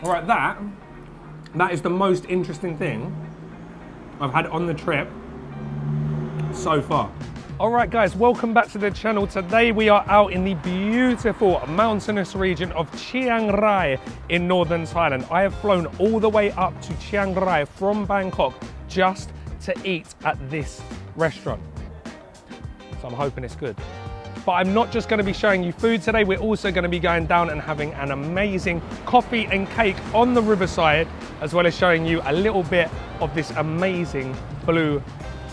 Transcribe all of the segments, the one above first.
All right, that is the most interesting thing I've had on the trip so far. All right, guys, welcome back to the channel. Today we are out in the beautiful mountainous region of Chiang Rai in Northern Thailand. I have flown all the way up to Chiang Rai from Bangkok just to eat at this restaurant. So I'm hoping it's good. But I'm not just going to be showing you food today, we're also going to be going down and having an amazing coffee and cake on the riverside, as well as showing you a little bit of this amazing blue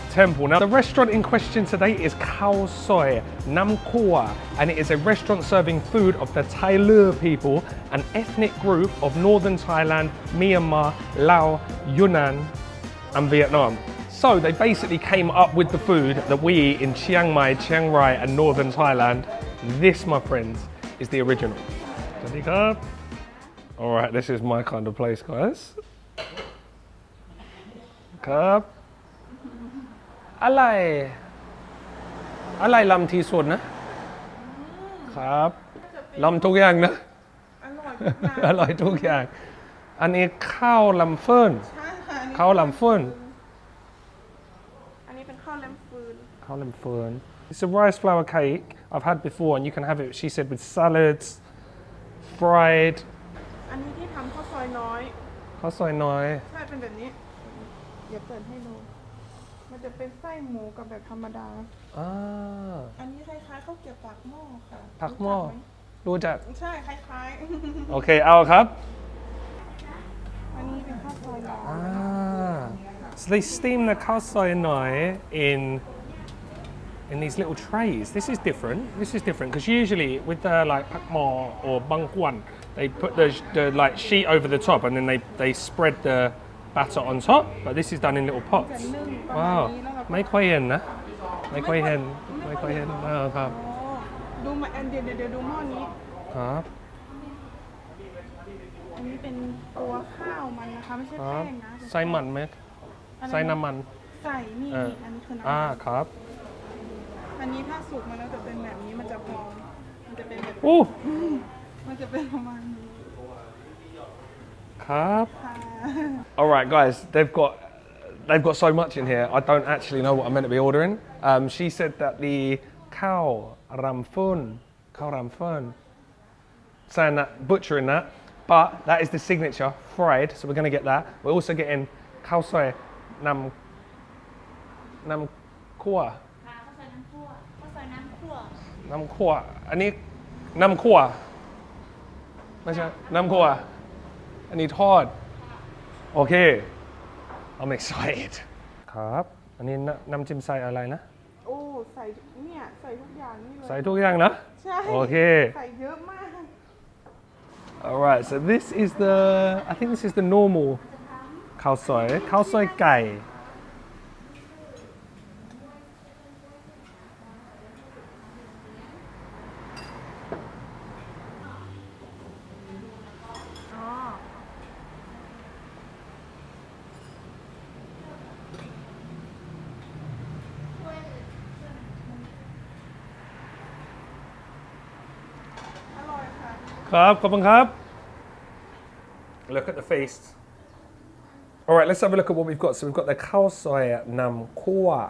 temple. Now, the restaurant in question today is Khao Soi Nam Kua, and it is a restaurant serving food of the Tai Lue people, an ethnic group of Northern Thailand, Myanmar, Laos, Yunnan, and Vietnam. So they basically came up with the food that we eat in Chiang Mai, Chiang Rai, and Northern Thailand. This, my friends, is the original. All right, this is my kind of place, guys. Cup. อะไรลำที่สุดนะครับลำทุกอย่างนะอร่อยทุกอย่างอันนี้ข้าวลำเฟิ่นข้าวลำเฟิ่นอันนี้เป็นข้าวลำเฟิ่นข้าวลำเฟิ่น It's a rice flour cake I've had before and you can have it she said with salads fried อันนี้ที่ทำข้าวซอยน้อยข้าวซอยน้อยใช่เป็นแบบนี้เดี๋ยวเปิดให้ดูมันจะเป็นไส้หมูกับแบบธรรมดาอันนี้คล้ายๆข้าวเกรี๊ยวปากหม้อค่ะปากหม้อรู้จักใช่คล้ายๆโอเคเอาครับอันนี้เป็นข้าวซอยน้อย So they steam the khao soi noi in these little trays. This is different because usually with the like pak mo or bang guan they put the like sheet over the top and then they spread the batter on top, but this is done in little pots. Wow, ไม่ค่อยเห็นนะไม่ค่อยเห็นครับดูมาเดี๋ยวดูหม้อนี้ครับอันนี้เป็นตัวข้าวมันนะคะไม่ใช่แป้งนะใส่มันไหมใส่น้ำมันใส่นี่อันนี้คือน้ำมันครับอันนี้ถ้าสุกมาแล้วจะเป็นแบบนี้มันจะพองมันจะเป็นแบบมันจะเป็นประมาณนี้ครับ All right, guys, they've got so much in here. I don't actually know what I'm meant to be ordering. She said that the khao ram phun, saying that butchering that, but that is the signature fried. So we're going to get that. We're also getting khao soi nam kua. Nam kua. อันนี้น้ำคั่วไม่ใช่น้ำคั่วอันนี้ทอดโอเค I'm excited ครับอันนี้น้ำจิ้มใส่อะไรนะโอ้ใส่เนี่ยใส่ทุกอย่างนี่เลยใส่ทุกอย่างนะใช่โอเคใส่เยอะมาก Alright so this is the I think this is the normal ข้าวซอยไก่ครับขอบคุณครับ Look at the feast. Alright, let's have a look at what we've got. So we've got the khao soi nam kua.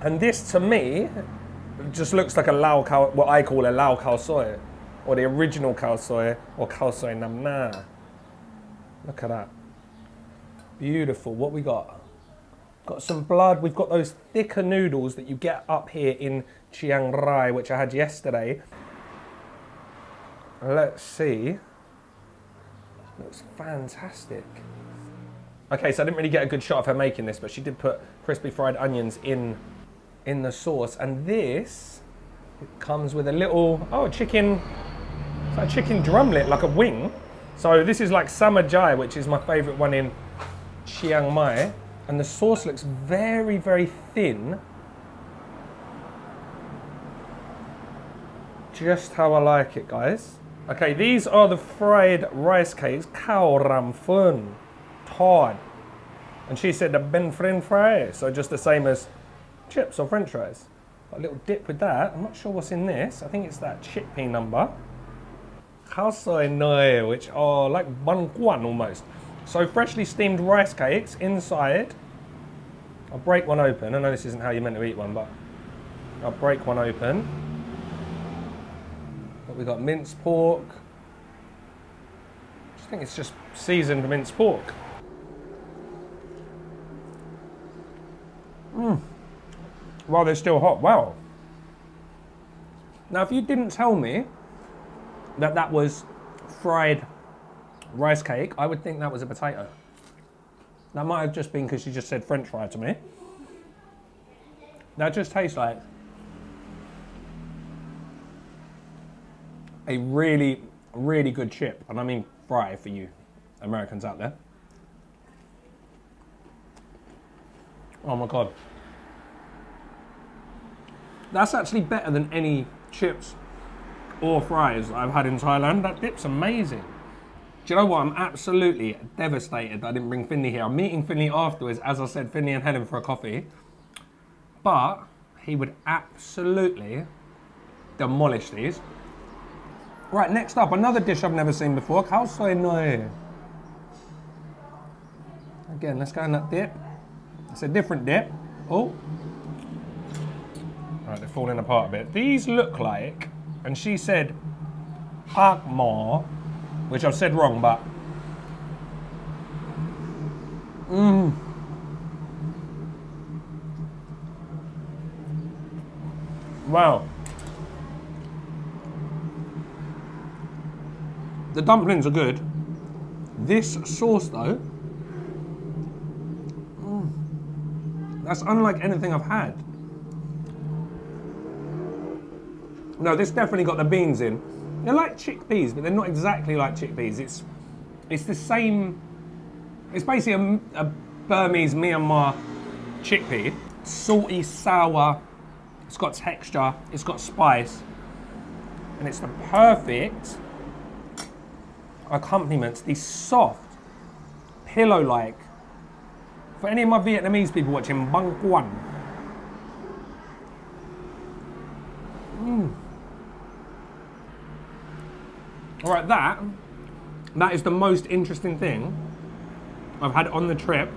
And this to me just looks like a Lao khao, what I call a Lao khao soi. Or the original khao soi or khao soi nam na. Look at that. Beautiful. What we got? Got some blood. We've got those thicker noodles that you get up here in Chiang Rai, which I had yesterday. Let's see. Looks fantastic. Okay, so I didn't really get a good shot of her making this, but she did put crispy fried onions in the sauce. And this comes with a little, chicken, it's like a chicken drumlet, like a wing. So this is like samajai, which is my favorite one in Chiang Mai. And the sauce looks very, very thin. Just how I like it, guys. Okay, these are the fried rice cakes, khao ram phun, tod. And she said the ben french fry, so just the same as chips or french fries. Got a little dip with that. I'm not sure what's in this. I think it's that chickpea number. khao soi noi, which are like banh quan almost. So freshly steamed rice cakes inside. I'll break one open. I know this isn't how you're meant to eat one, but I'll break one open. But we've got minced pork. I think it's just seasoned minced pork. While they're still hot, wow. Now, if you didn't tell me that that was fried rice cake, I would think that was a potato. That might have just been because you just said French fry to me. That just tastes like a really, really good chip. And I mean fry for you Americans out there. Oh my God. That's actually better than any chips or fries I've had in Thailand. That dip's amazing. Do you know what? I'm absolutely devastated that I didn't bring Finley here. I'm meeting Finley afterwards, as I said, Finley and Helen for a coffee. But he would absolutely demolish these. Right, next up, another dish I've never seen before, khao soi noi. Again, let's go in that dip. It's a different dip. Oh. Right, they're falling apart a bit. These look like, and she said, pak mo, which I've said wrong, but wow. The dumplings are good. This sauce though, that's unlike anything I've had. No, this definitely got the beans in. They're like chickpeas, but they're not exactly like chickpeas. It's the same. It's basically a Burmese Myanmar chickpea. Salty, sour. It's got texture. It's got spice, and it's the perfect accompaniments. These soft, pillow-like. For any of my Vietnamese people watching, banh quan. All right, that is the most interesting thing I've had on the trip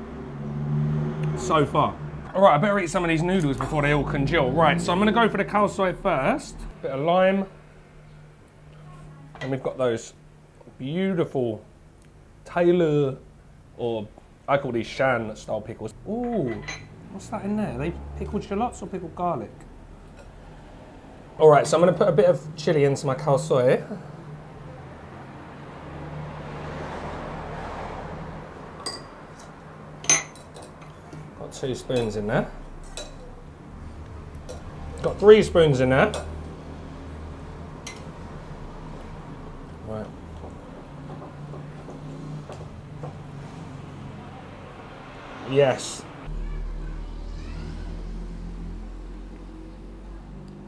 so far. All right, I better eat some of these noodles before they all congeal. Right, so I'm gonna go for the khao soi first. Bit of lime. And we've got those beautiful Tai Lue, or I call these Shan style pickles. Ooh, what's that in there? Are they pickled shallots or pickled garlic? All right, so I'm gonna put a bit of chili into my khao soi. Got 2 spoons in there. Got 3 spoons in there. Right. Yes.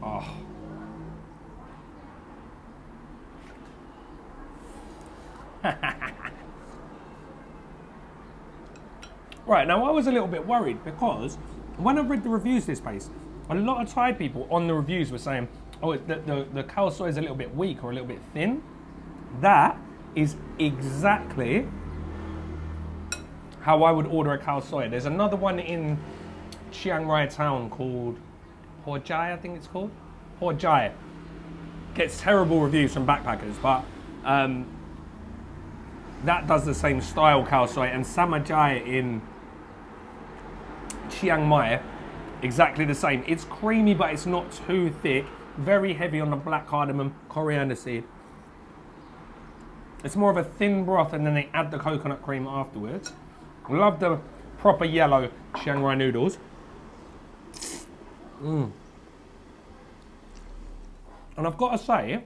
Oh. Right, now I was a little bit worried because when I read the reviews of this place, a lot of Thai people on the reviews were saying, oh, the khao soi is a little bit weak or a little bit thin. That is exactly how I would order a khao soi. There's another one in Chiang Rai town called Ho Jai, I think it's called. Ho Jai. Gets terrible reviews from backpackers, but that does the same style khao soi. And Samajai in Chiang Mai, exactly the same. It's creamy, but it's not too thick. Very heavy on the black cardamom, coriander seed. It's more of a thin broth, and then they add the coconut cream afterwards. Love the proper yellow Chiang Rai noodles. And I've got to say,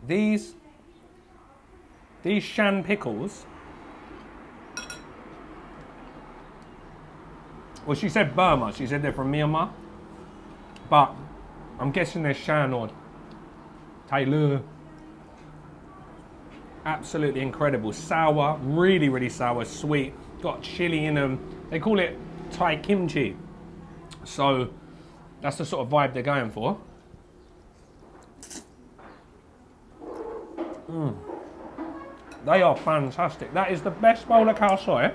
these Shan pickles, well, she said Burma, she said they're from Myanmar, but I'm guessing they're Shan or Tai Lue. Absolutely incredible. Sour, really, really sour, sweet. Got chili in them. They call it Thai kimchi. So that's the sort of vibe they're going for. They are fantastic. That is the best bowl of khao soy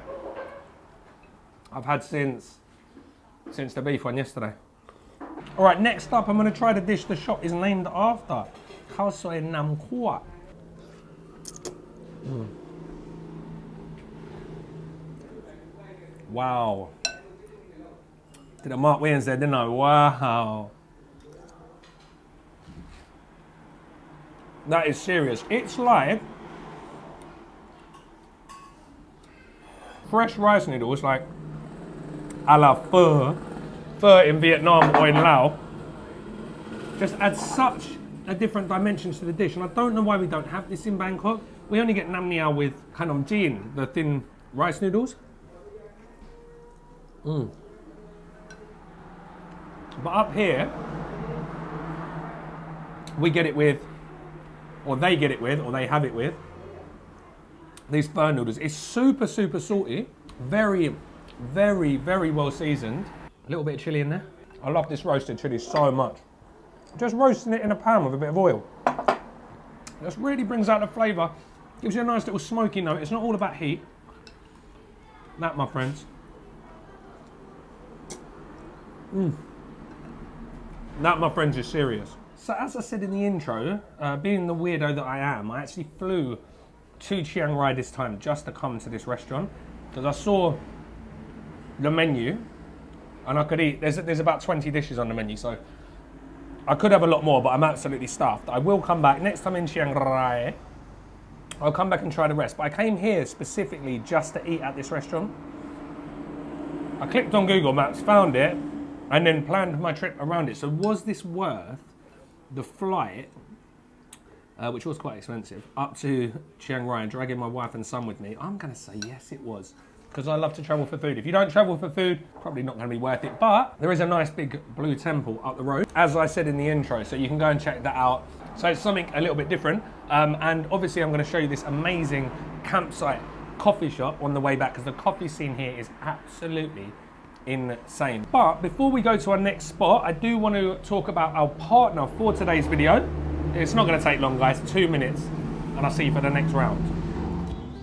I've had since the beef one yesterday. All right, next up, I'm going to try the dish the shop is named after. Khao soy nam khua. Wow. Did a Mark Williams there, didn't I? Wow. That is serious. It's like fresh rice noodles, like a la pho in Vietnam or in Laos, just adds such a different dimension to the dish. And I don't know why we don't have this in Bangkok. We only get nam ngiao with khanom jin, the thin rice noodles. But up here, we get it with, or they get it with, or they have it with, these pho noodles. It's super, super salty. Very, very, very well seasoned. A little bit of chili in there. I love this roasted chili so much. Just roasting it in a pan with a bit of oil. Just really brings out the flavour. Gives you a nice little smoky note. It's not all about heat. That, my friends. That, my friends, is serious. So as I said in the intro, being the weirdo that I am, I actually flew to Chiang Rai this time just to come to this restaurant because I saw the menu and I could eat. There's about 20 dishes on the menu, so I could have a lot more, but I'm absolutely stuffed. I will come back next time in Chiang Rai. I'll come back and try the rest, but I came here specifically just to eat at this restaurant. I clicked on Google Maps, found it, and then planned my trip around it. So was this worth the flight, which was quite expensive, up to Chiang Rai and dragging my wife and son with me? I'm going to say yes, it was. Because I love to travel for food. If you don't travel for food, probably not going to be worth it. But there is a nice big blue temple up the road, as I said in the intro, so you can go and check that out. So it's something a little bit different. And obviously I'm going to show you this amazing campsite coffee shop on the way back, because the coffee scene here is absolutely insane. But before we go to our next spot, I do want to talk about our partner for today's video. It's not going to take long, guys, 2 minutes, and I'll see you for the next round.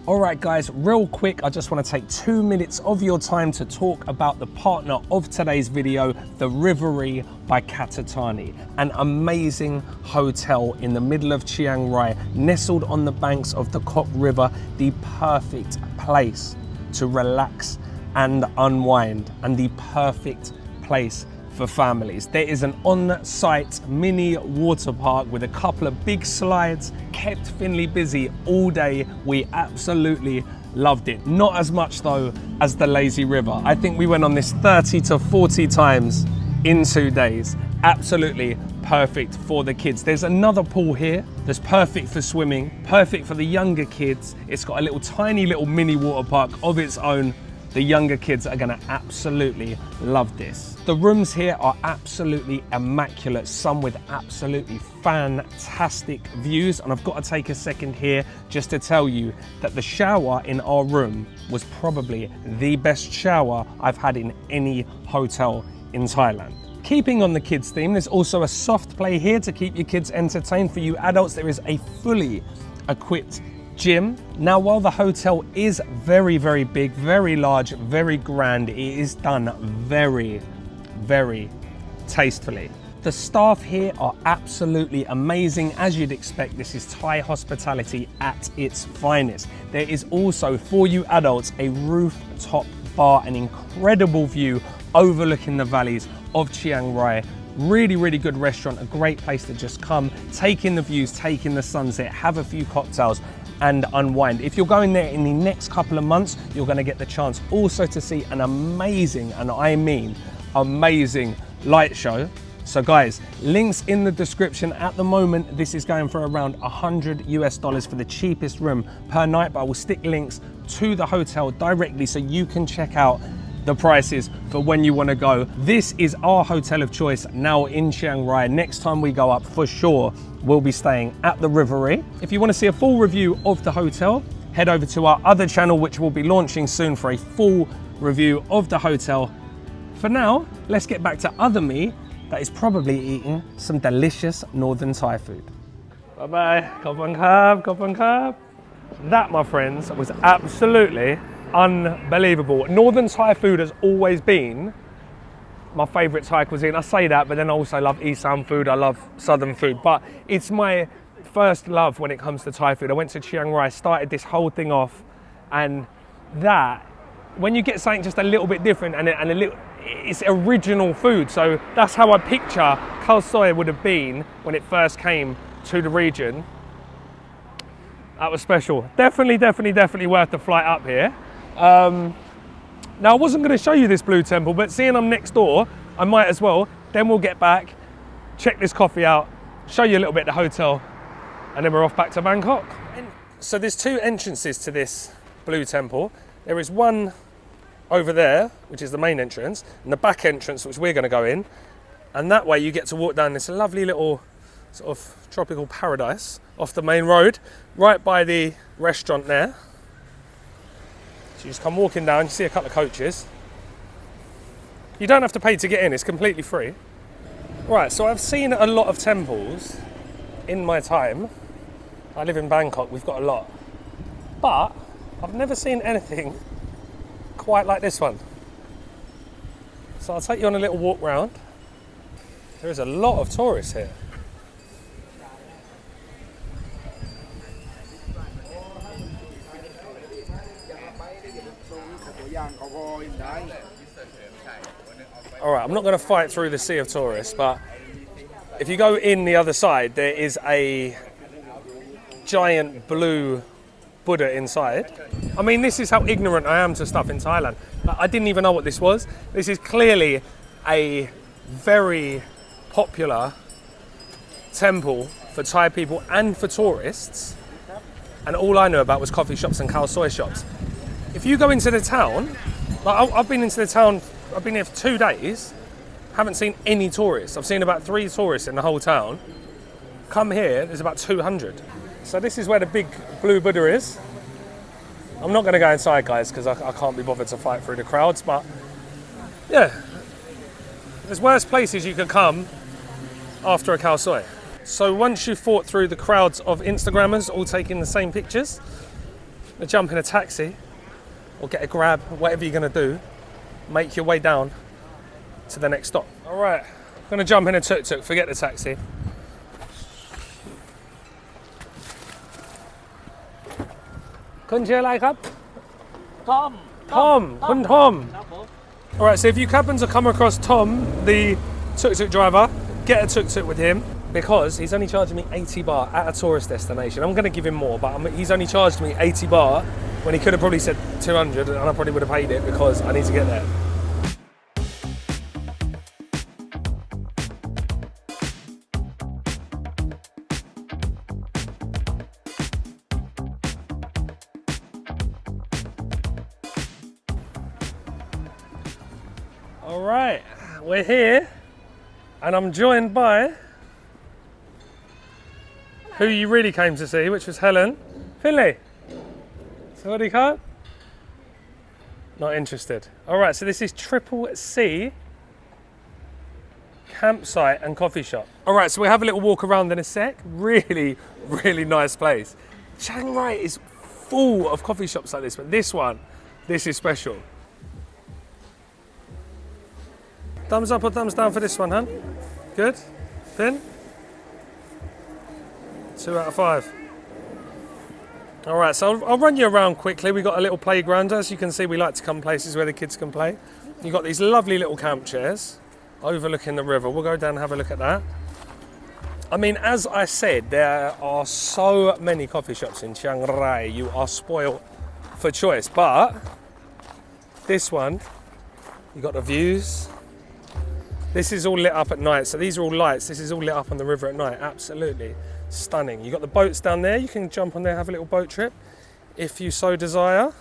All right, guys, real quick, I just want to take 2 minutes of your time to talk about the partner of today's video, the Rivery by Katatani, an amazing hotel in the middle of Chiang Rai, nestled on the banks of the Kok River, the perfect place to relax and unwind, and the perfect place for families. There is an on-site mini water park with a couple of big slides, kept Finley busy all day. We absolutely loved it. Not as much though as the lazy river. I think we went on this 30 to 40 times in 2 days. Absolutely perfect for the kids. There's another pool here that's perfect for swimming, perfect for the younger kids. It's got a little tiny little mini water park of its own. The younger kids are gonna absolutely love this. The rooms here are absolutely immaculate, some with absolutely fantastic views. And I've got to take a second here just to tell you that the shower in our room was probably the best shower I've had in any hotel in Thailand. Keeping on the kids theme, there's also a soft play here to keep your kids entertained. For you adults, there is a fully equipped gym. Now, while the hotel is very, very big, very large, very grand, it is done very, very tastefully. The staff here are absolutely amazing. As you'd expect, this is Thai hospitality at its finest. There is also, for you adults, a rooftop bar, an incredible view overlooking the valleys of Chiang Rai. Really, really good restaurant, a great place to just come, take in the views, take in the sunset, have a few cocktails, and unwind. If you're going there in the next couple of months, you're going to get the chance also to see an amazing, and I mean amazing, light show. So guys, links in the description. At the moment, this is going for around $100 for the cheapest room per night, but I will stick links to the hotel directly so you can check out the prices for when you want to go. This is our hotel of choice now in Chiang Rai. Next time we go up, for sure, we'll be staying at the Rivery. If you want to see a full review of the hotel, head over to our other channel, which will be launching soon, for a full review of the hotel. For now, let's get back to other me that is probably eating some delicious Northern Thai food. Bye-bye. Khop khap. That, my friends, was absolutely unbelievable. Northern Thai food has always been my favourite Thai cuisine. I say that, but then I also love Eastern food. I love Southern food. But it's my first love when it comes to Thai food. I went to Chiang Rai, started this whole thing off, and that, when you get something just a little bit different and it's original food. So that's how I picture khao soi would have been when it first came to the region. That was special. Definitely worth the flight up here. Now, I wasn't going to show you this blue temple, but seeing I'm next door, I might as well. Then we'll get back, check this coffee out, show you a little bit of the hotel, and then we're off back to Bangkok. So there's two entrances to this blue temple. There is one over there, which is the main entrance, and the back entrance, which we're going to go in. And that way you get to walk down this lovely little sort of tropical paradise off the main road, right by the restaurant there. So you just come walking down, you see a couple of coaches. You don't have to pay to get in, it's completely free. Right, so I've seen a lot of temples in my time. I live in Bangkok, we've got a lot. But I've never seen anything quite like this one. So I'll take you on a little walk round. There is a lot of tourists here. Alright, I'm not going to fight through the sea of tourists, but if you go in the other side, there is a giant blue Buddha inside. I mean, this is how ignorant I am to stuff in Thailand. I didn't even know what this was. This is clearly a very popular temple for Thai people and for tourists. And all I knew about was coffee shops and khao soi shops. If you go into the town, like I've been into the town, I've been here for 2 days, haven't seen any tourists. I've seen about 3 tourists in the whole town. Come here, there's about 200. So this is where the big blue Buddha is. I'm not going to go inside, guys, because I can't be bothered to fight through the crowds, but yeah, there's worse places you could come after a khao soi. So once you've fought through the crowds of Instagrammers all taking the same pictures, you jump in a taxi or get a grab, whatever you're going to do, make your way down to the next stop. All right, I'm going to jump in a tuk-tuk, forget the taxi. Kunชื่ออะไรครับ Tom. Kun Tom. All right, so if you happen to come across Tom, the tuk-tuk driver, get a tuk-tuk with him because he's only charging me 80 baht at a tourist destination. I'm going to give him more, but he's only charged me 80 baht when he could have probably said 200 and I probably would have paid it because I need to get there. All right, we're here and I'm joined by who you really came to see, which was Helen. Finley, sawadee krap. Not interested. All right, so this is Triple C campsite and coffee shop. All right, so we have a little walk around in a sec. Really nice place. Chiang Rai is full of coffee shops like this, but this is special. Thumbs up or thumbs down for this one, hun? Good? Finn? 2 out of 5. All right, so I'll run you around quickly. We got a little playground. As you can see, we like to come places where the kids can play. You've got these lovely little camp chairs overlooking the river. We'll go down and have a look at that. I mean, as I said, there are so many coffee shops in Chiang Rai. You are spoiled for choice. But this one, you got the views. This is all lit up at night. So these are all lights. This is all lit up on the river at night. Absolutely stunning. You've got the boats down there. You can jump on there, have a little boat trip if you so desire.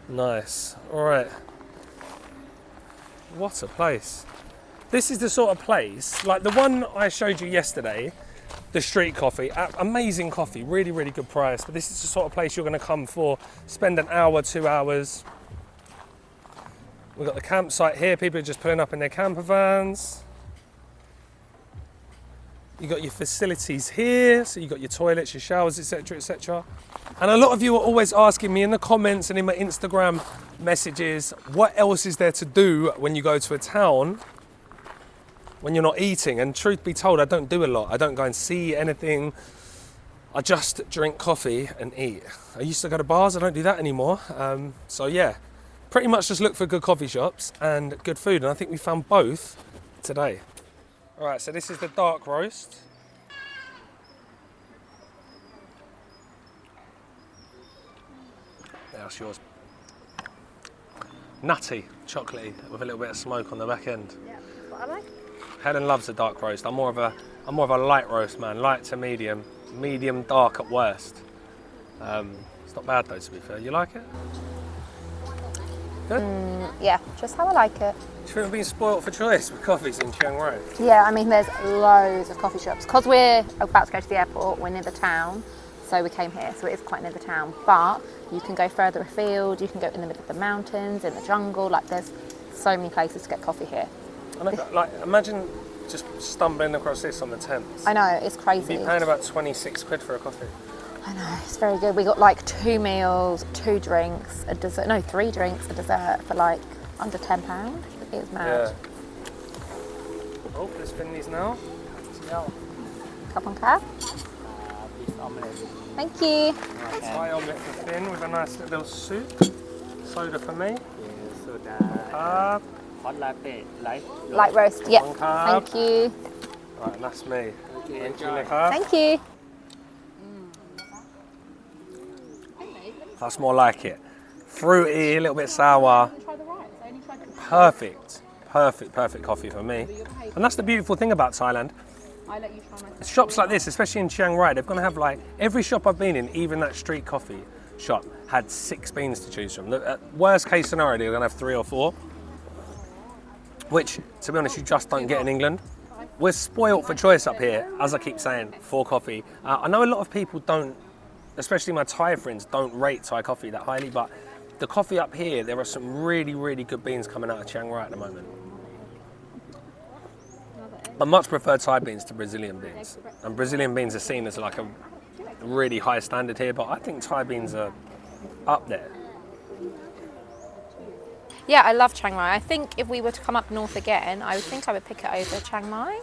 Nice. All right. What a place. This is the sort of place, like the one I showed you yesterday, the street coffee, amazing coffee, really good price. But this is the sort of place you're going to come for, spend an hour, 2 hours. We've got the campsite here. People are just pulling up in their camper vans. You got your facilities here, so you got your toilets, your showers, etc., etc. And a lot of you are always asking me in the comments and in my Instagram messages, what else is there to do when you go to a town when you're not eating? And truth be told, I don't do a lot. I don't go and see anything. I just drink coffee and eat. I used to go to bars, I don't do that anymore. So yeah, pretty much just look for good coffee shops and good food. And I think we found both today. All right, so this is the dark roast. Yeah, that's yours. Nutty, chocolatey, with a little bit of smoke on the back end. Yeah, that's what I like. Helen loves a dark roast. I'm more of a light roast man, light to medium, medium dark at worst. It's not bad though, to be fair. You like it? Good? Yeah, just how I like it. Do you think we've been spoilt for choice with coffees in Chiang Rai? Yeah, I mean, there's loads of coffee shops. Because we're about to go to the airport, we're near the town, so we came here, so it is quite near the town. But you can go further afield, you can go in the middle of the mountains, in the jungle, like there's so many places to get coffee here. Like, imagine just stumbling across this on the Thames. I know, it's crazy. You'd be paying about 26 quid for a coffee. I know, it's very good. We got like 2 meals, 2 drinks, a dessert, no, 3 drinks, a dessert for like under £10. It's mad. Yeah. Oh, there's Finley's now. Cup on cap. Thank you. Thai omelette for Finn with a nice little soup. Soda for me. Soda. Hot latte, Light roast, yep. 1 cup. Thank you. Right, and that's me. Okay, Thank you, enjoy. Nicola. Thank you. That's more like it. Fruity, a little bit sour. Perfect, perfect, perfect coffee for me. And that's the beautiful thing about Thailand. Shops like this, especially in Chiang Rai, they're going to have like, every shop I've been in, even that street coffee shop, had 6 beans to choose from. At worst case scenario, they're going to have 3 or 4. Which, to be honest, you just don't get in England. We're spoilt for choice up here, as I keep saying, for coffee. I know a lot of people don't, especially my Thai friends, don't rate Thai coffee that highly, but the coffee up here, there are some really, really good beans coming out of Chiang Rai at the moment. I much prefer Thai beans to Brazilian beans. And Brazilian beans are seen as like a really high standard here, but I think Thai beans are up there. Yeah, I love Chiang Rai. I think if we were to come up north again, I would think I would pick it over Chiang Mai,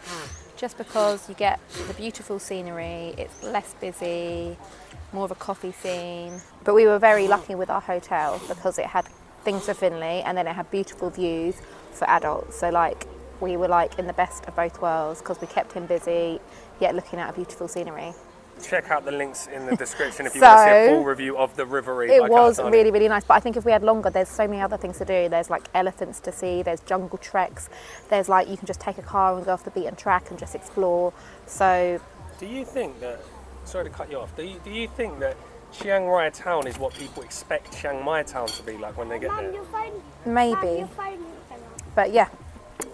just because you get the beautiful scenery, it's less busy, more of a coffee scene. But we were very lucky with our hotel because it had things for Finley and then it had beautiful views for adults. So like we were like in the best of both worlds because we kept him busy yet looking at a beautiful scenery. Check out the links in the description if you want to see a full review of the Riverie. It was really, really nice. But I think if we had longer, there's so many other things to do. There's like elephants to see, there's jungle treks, there's like you can just take a car and go off the beaten track and just explore. So do you think that, sorry to cut you off, do you think that Chiang Rai town is what people expect Chiang Mai town to be like when they get there? maybe. But yeah,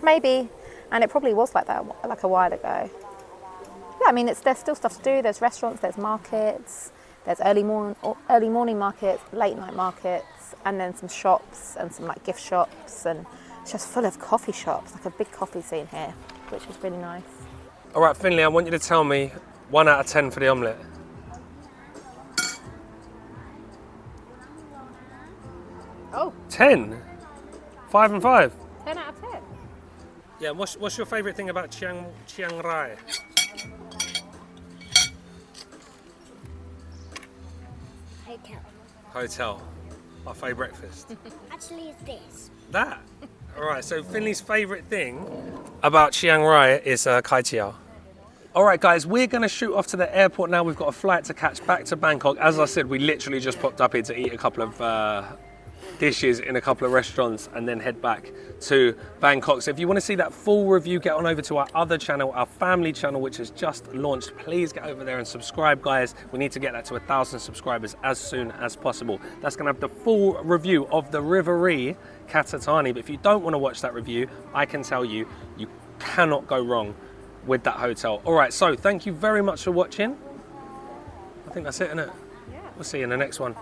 maybe. And it probably was like that like a while ago. Yeah, I mean, there's still stuff to do. There's restaurants, there's markets, there's early morning markets, late night markets, and then some shops and some like gift shops, and it's just full of coffee shops, like a big coffee scene here, which is really nice. All right, Finley, I want you to tell me 1 out of 10 for the omelette. 10? 5 and 5? 10 out of 10. Yeah, what's your favourite thing about Chiang Rai? Hotel. Buffet breakfast. Actually, it's this. That? Alright, so Finley's favourite thing about Chiang Rai is kai chiao. Alright guys, we're going to shoot off to the airport now. We've got a flight to catch back to Bangkok. As I said, we literally just popped up here to eat a couple of dishes in a couple of restaurants and then head back to Bangkok. So if you want to see that full review, get on over to our other channel, our family channel, which has just launched. Please get over there and subscribe, guys. We need to get that to 1,000 subscribers as soon as possible. That's going to have the full review of the Riverie Katatani. But if you don't want to watch that review, I can tell you, you cannot go wrong with that hotel. All right, so thank you very much for watching. I think that's it, isn't it? Yeah. We'll see you in the next one.